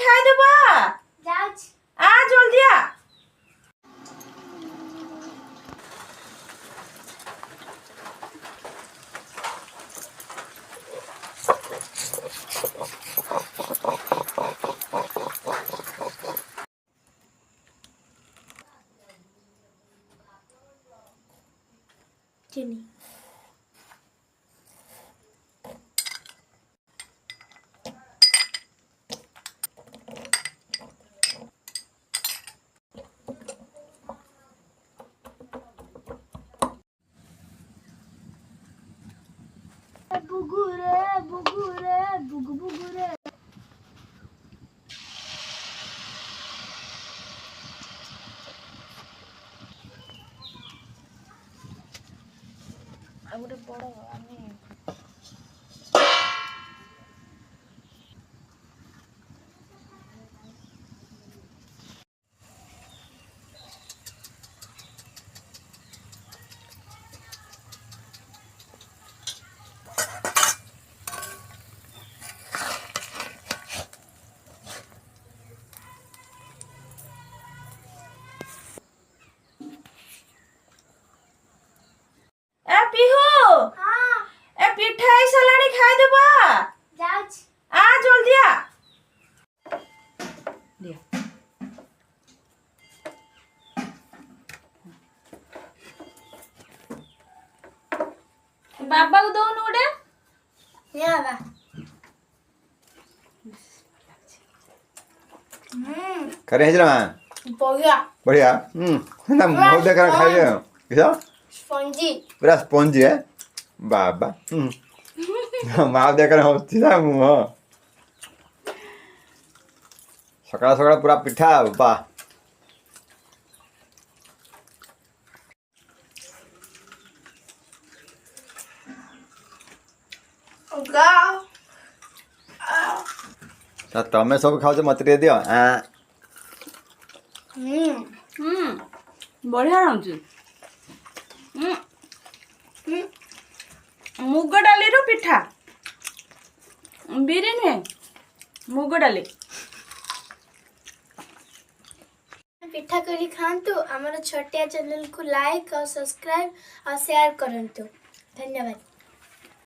ଖାଇଦେବା ଯାଉଛି। ଆ ଜଲ୍ଦି ଆ। ଚିନି ବୁଗୁରେ ବୁଗୁରେ ବୁଗୁ ବୁଗୁରେ ଆଉ ଗୋଟେ ବଡ଼ ଆମେ ଏ ପିହୁ ହଁ ଏ ପିଠା ହେଇ ସାରିଲାଣି ଖାଇଦେବା ଯାଉଛି। ଆ ଜଲ୍ଦି ଆ। ଦିଅ ବାବାକୁ ଦଉନୁ ଗୋଟେ ନିଆ ବାବା। करे हेजला मां ବଢିଆ बढ़िया ना बहुत देखा खाइए किसा ସ୍ପଞ୍ଜି पूरा स्पंज है बाबा मां देखा होती ना मुंह सकाळ सकाळ पूरा पिठा वाह तमें सब खाओ मत टे दियो बढ़िया रहुଛି मुग डाली रो पिठा बिरी नुहे मुग डाली ପିଠା କରି ଖାଆନ୍ତୁ। ଆମର ଛୋଟିଆ ଚ୍ୟାନେଲକୁ ଲାଇକ୍ ଆଉ ସବସ୍କ୍ରାଇବ୍ ଆଉ ସେୟାର କରନ୍ତୁ। ଧନ୍ୟବାଦ।